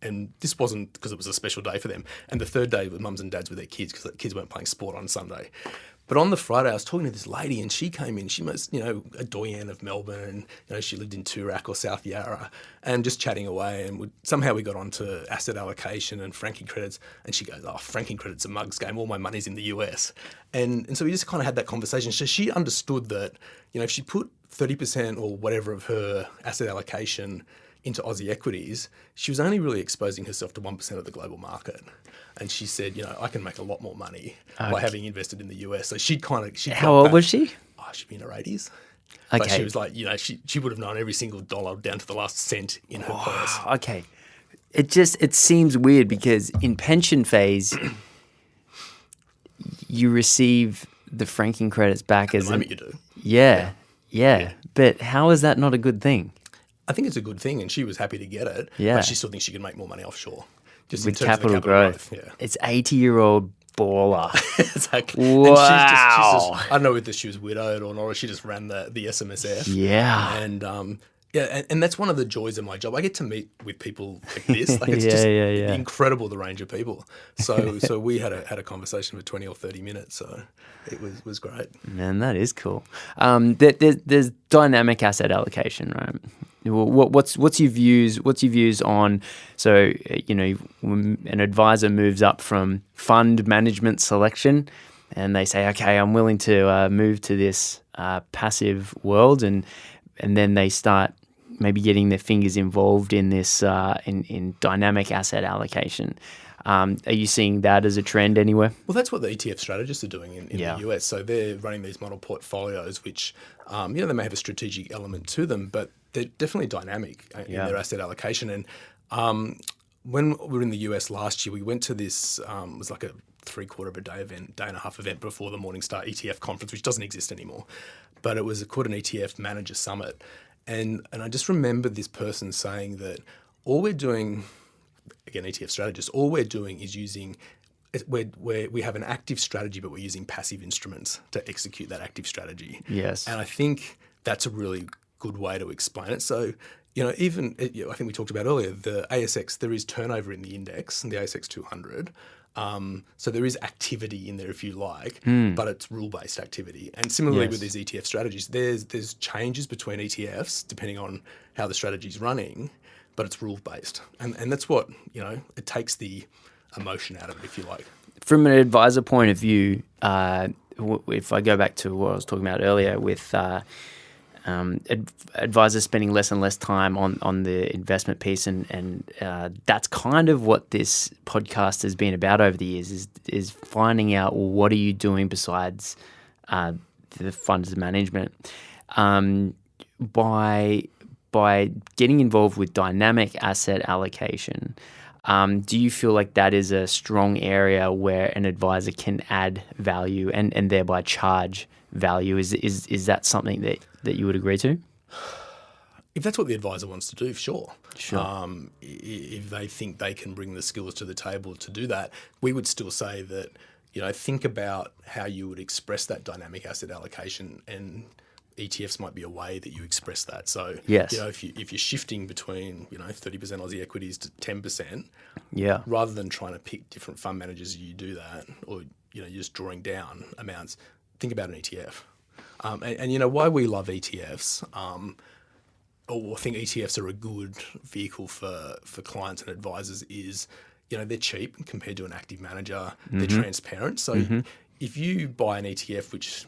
And this wasn't because it was a special day for them. And the third day was mums and dads with their kids because the kids weren't playing sport on Sunday. But on the Friday, I was talking to this lady, and she came in. She was, a doyen of Melbourne, and she lived in Toorak or South Yarra, and just chatting away. And somehow we got onto asset allocation and franking credits. And she goes, "Oh, franking credits a mug's game. All my money's in the US." And so we just kind of had that conversation. So she understood that, if she put 30% or whatever of her asset allocation into Aussie equities, she was only really exposing herself to 1% of the global market. And she said, I can make a lot more money by having invested in the US. So How old was she? Oh, she'd be in her 80s. Okay. But she was like, she would have known every single dollar down to the last cent in her purse. Okay. It seems weird because in pension phase, you receive the franking credits back At the moment you do. Yeah. But how is that not a good thing? I think it's a good thing, and she was happy to get it. Yeah. But she still thinks she can make more money offshore. Just with in terms capital of the capital growth. Yeah. It's 80-year-old baller. Exactly. Wow. And she's just, I don't know whether she was widowed or not, or she just ran the SMSF. Yeah. And and that's one of the joys of my job. I get to meet with people like this. Like it's just incredible, the range of people. So we had a conversation for 20 or 30 minutes. So it was great. Man, that is cool. There's dynamic asset allocation, right? What's your views on, so when an advisor moves up from fund management selection and they say, okay, I'm willing to move to this passive world, and then they start maybe getting their fingers involved in this in dynamic asset allocation. Are you seeing that as a trend anywhere? Well, that's what the ETF strategists are doing in the US. So they're running these model portfolios, which, they may have a strategic element to them, but they're definitely dynamic in their asset allocation. And when we were in the US last year, we went to this, it was like a 3/4 of a day event, day and a half event before the Morningstar ETF conference, which doesn't exist anymore. But it was called an ETF Manager Summit. And I just remember this person saying that all we're doing, again, ETF strategists, all we're doing is we have an active strategy, but we're using passive instruments to execute that active strategy. Yes. And I think that's a really good way to explain it. So, I think we talked about earlier, the ASX, there is turnover in the index, in the ASX 200. So there is activity in there, if you like, but it's rule-based activity. And similarly with these ETF strategies, there's changes between ETFs depending on how the strategy is running, but it's rule-based. And that's what, it takes the emotion out of it, if you like. From an advisor point of view, if I go back to what I was talking about earlier with advisors spending less and less time on the investment piece, and that's kind of what this podcast has been about over the years, is finding out, well, what are you doing besides the funds management, by getting involved with dynamic asset allocation. Do you feel like that is a strong area where an advisor can add value and thereby charge value? Is that something that you would agree to? If that's what the advisor wants to do, sure. Sure. If they think they can bring the skills to the table to do that, we would still say that, think about how you would express that dynamic asset allocation, and ETFs might be a way that you express that. So, yes. If you're shifting between, 30% Aussie equities to 10%, rather than trying to pick different fund managers, you do that, or, you're just drawing down amounts, think about an ETF. And why we love ETFs, or think ETFs are a good vehicle for clients and advisors is, they're cheap compared to an active manager. They're transparent. So if you buy an ETF which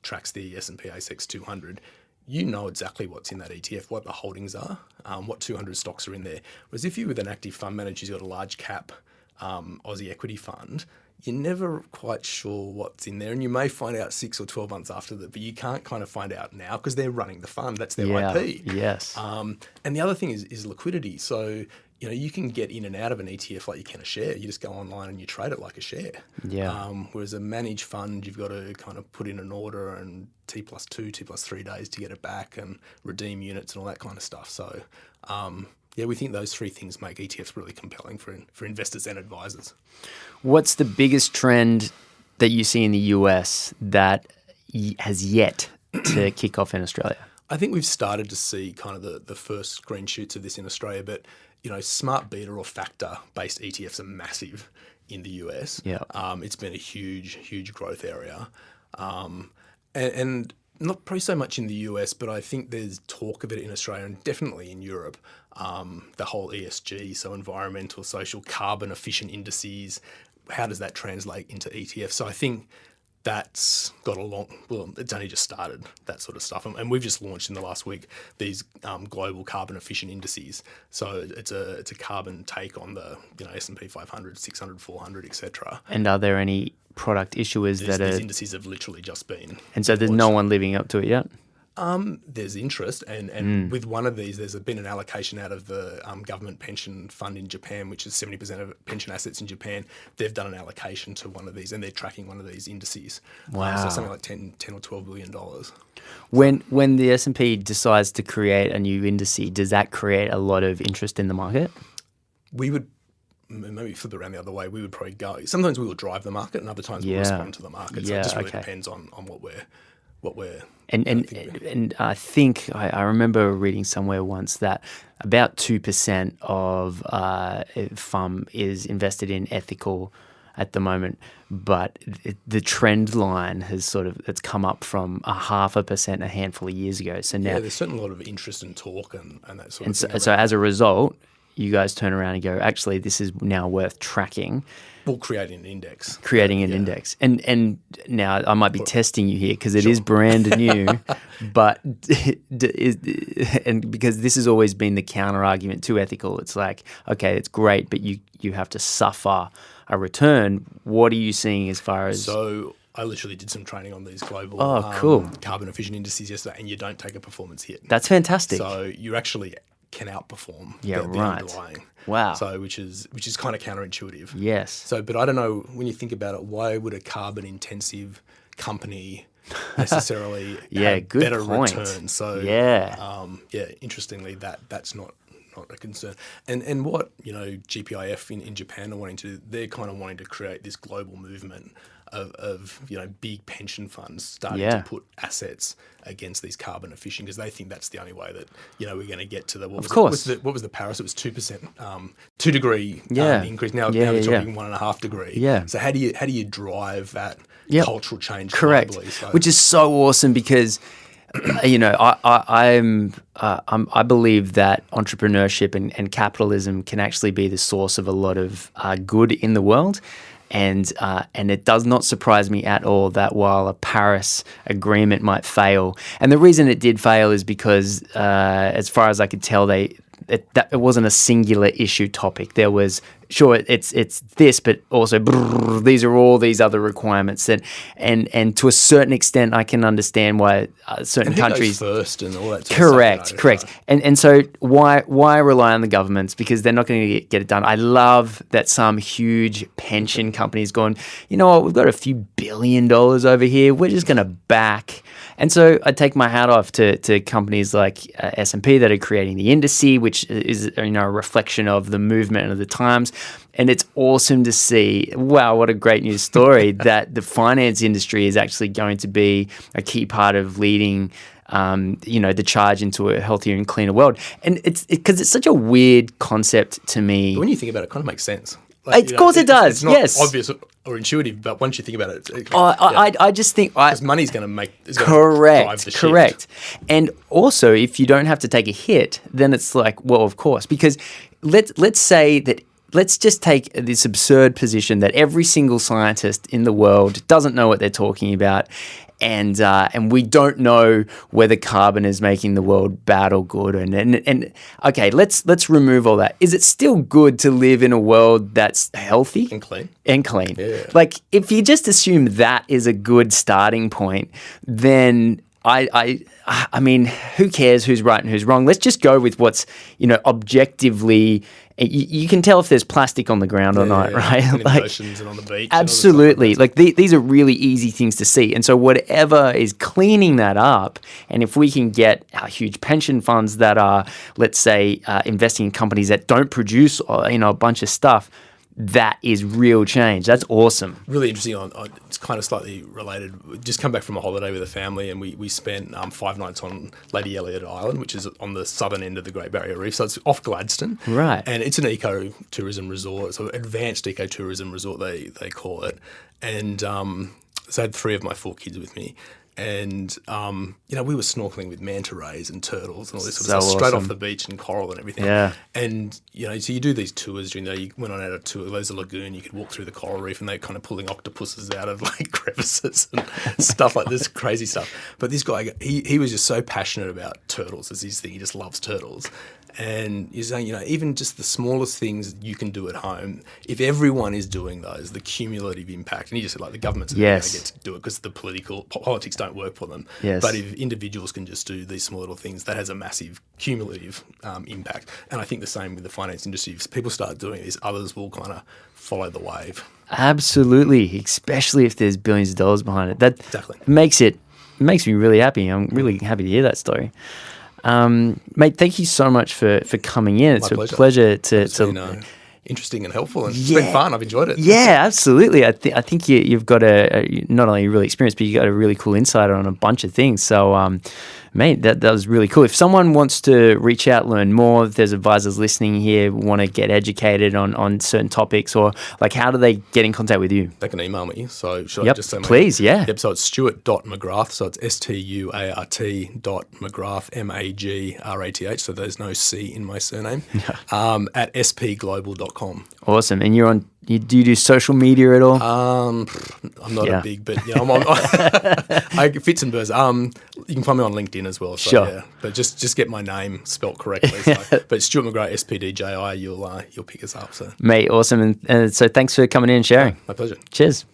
tracks the S&P ASX 200, you know exactly what's in that ETF, what the holdings are, what 200 stocks are in there. Whereas if you're with an active fund manager who's got a large cap Aussie equity fund, you're never quite sure what's in there, and you may find out 6 or 12 months after that, but you can't kind of find out now because they're running the fund. That's their IP. Yes. And the other thing is liquidity. So, you can get in and out of an ETF like you can a share. You just go online and you trade it like a share. Yeah. Whereas a managed fund, you've got to kind of put in an order and T+2, T+3 days to get it back and redeem units and all that kind of stuff. So, we think those three things make ETFs really compelling for investors and advisors. What's the biggest trend that you see in the US that has yet to kick off in Australia? I think we've started to see kind of the first green shoots of this in Australia, but smart beta or factor-based ETFs are massive in the US. Yeah. It's been a huge growth area. And not probably so much in the US, but I think there's talk of it in Australia and definitely in Europe. The whole ESG, so environmental, social, carbon efficient indices, how does that translate into ETFs? So I think that's got it's only just started, that sort of stuff. And we've just launched in the last week these global carbon efficient indices. So it's a carbon take on the S&P 500, 600, 400, etc. And are there any product issuers these indices have literally just been. And so there's no one living up to it yet? There's interest, and with one of these, there's been an allocation out of the government pension fund in Japan, which is 70% of pension assets in Japan. They've done an allocation to one of these, and they're tracking one of these indices. Wow! So something like $10 or $12 billion. When the S&P decides to create a new indice, does that create a lot of interest in the market? We would maybe flip it around the other way. We would probably go. Sometimes we will drive the market, and other times we'll respond to the market. So it just really depends on what we're. And I think I remember reading somewhere once that about 2% of FUM is invested in ethical at the moment, but the trend line has it's come up from 0.5% a handful of years ago. So now there's certainly a lot of interest and talk and that sort of thing. So as a result, you guys turn around and go, actually, this is now worth tracking. Well, creating an index. Index. And now I might be testing you here because it is brand new, but and because this has always been the counter argument to ethical. It's like, okay, it's great, but you have to suffer a return. What are you seeing as far as... So I literally did some training on these global cool. carbon efficient indices yesterday, and you don't take a performance hit. That's fantastic. So you actually can outperform the underlying. Wow. So which is kind of counterintuitive. Yes. So, but I don't know, when you think about it, why would a carbon intensive company necessarily have good better point. returns? So interestingly, that's not a concern. And what, GPIF in Japan are wanting to do, they're kind of wanting to create this global movement of big pension funds starting to put assets against these carbon efficient, because they think that's the only way that we're going to get to the what was the Paris? It was 2%, 2 degree increase. Now they're talking 1.5 degree. Yeah. So how do you drive that cultural change? Correct. Globally? So, which is so awesome because I believe that entrepreneurship and capitalism can actually be the source of a lot of good in the world. And it does not surprise me at all that while a Paris agreement might fail, and the reason it did fail is because, as far as I could tell, it wasn't a singular issue topic. There was, sure, it's this, but also these are all these other requirements and to a certain extent, I can understand why certain countries goes first and all that. Correct. And so why rely on the governments, because they're not going to get it done. I love that some huge pension companies going, you know what, we've got a few $1 billion over here. We're just going to back. And so I take my hat off to companies like S&P that are creating the indices, which is a reflection of the movement of the times. And it's awesome to see, wow, what a great news story that the finance industry is actually going to be a key part of leading the charge into a healthier and cleaner world. And it's because it's such a weird concept to me. But when you think about it, it kind of makes sense. Of course it does. It's not obvious or intuitive, but once you think about it, I just think because money's going to drive the shift. Correct. And also, if you don't have to take a hit, then it's like, well, of course, because let's say that. Let's just take this absurd position that every single scientist in the world doesn't know what they're talking about, and we don't know whether carbon is making the world bad or good. And okay, let's remove all that. Is it still good to live in a world that's healthy and clean? Yeah. Like, if you just assume that is a good starting point, then I mean, who cares who's right and who's wrong? Let's just go with what's objectively. You can tell if there's plastic on the ground or not, right? And in the oceans and on the beach. Absolutely. Like these are really easy things to see. And so whatever is cleaning that up, and if we can get our huge pension funds that are, let's say, investing in companies that don't produce a bunch of stuff, that is real change. That's awesome. Really interesting. It's kind of slightly related. We just come back from a holiday with a family, and we spent 5 nights on Lady Elliot Island, which is on the southern end of the Great Barrier Reef. So it's off Gladstone, right? And it's an ecotourism resort, so advanced ecotourism resort they call it. And so I had 3 of my 4 kids with me. And, we were snorkeling with manta rays and turtles and all this sort of stuff, straight off the beach and coral and everything. Yeah. And, so you do these tours during the day. You went on out a tour. There's a lagoon. You could walk through the coral reef, and they're kind of pulling octopuses out of crevices and stuff like this, crazy stuff. But this guy, he was just so passionate about turtles as his thing. He just loves turtles. And you're saying, even just the smallest things you can do at home, if everyone is doing those, the cumulative impact, and he just said, the governments are going to get to do it because the politics don't work for them. Yes. But if individuals can just do these small little things, that has a massive cumulative impact. And I think the same with the finance industry. If people start doing this, others will kind of follow the wave. Absolutely, especially if there's billions of dollars behind it. That exactly makes me really happy. I'm really happy to hear that story. Mate, thank you so much for coming in. It's a pleasure to interesting and helpful, and it's been fun. I've enjoyed it. Yeah, absolutely. I think you've got not only really experienced, but you got a really cool insight on a bunch of things. So Mate, that was really cool. If someone wants to reach out, learn more, if there's advisors listening here, want to get educated on certain topics, or like, how do they get in contact with you? They can email me. So should I just say please, yeah. Yep, so it's Stuart.Magrath. So it's Stuart.Magrath, Magrath. So there's no C in my surname. At spglobal.com. Awesome. And do you do social media at all? I'm not a big, but I'm on fits and burrs. You can find me on LinkedIn as well. So, sure. Yeah, but just get my name spelt correctly. So. But Stuart Magrath, SPDJI, you'll pick us up. So, mate, awesome. And so thanks for coming in and sharing. My pleasure. Cheers.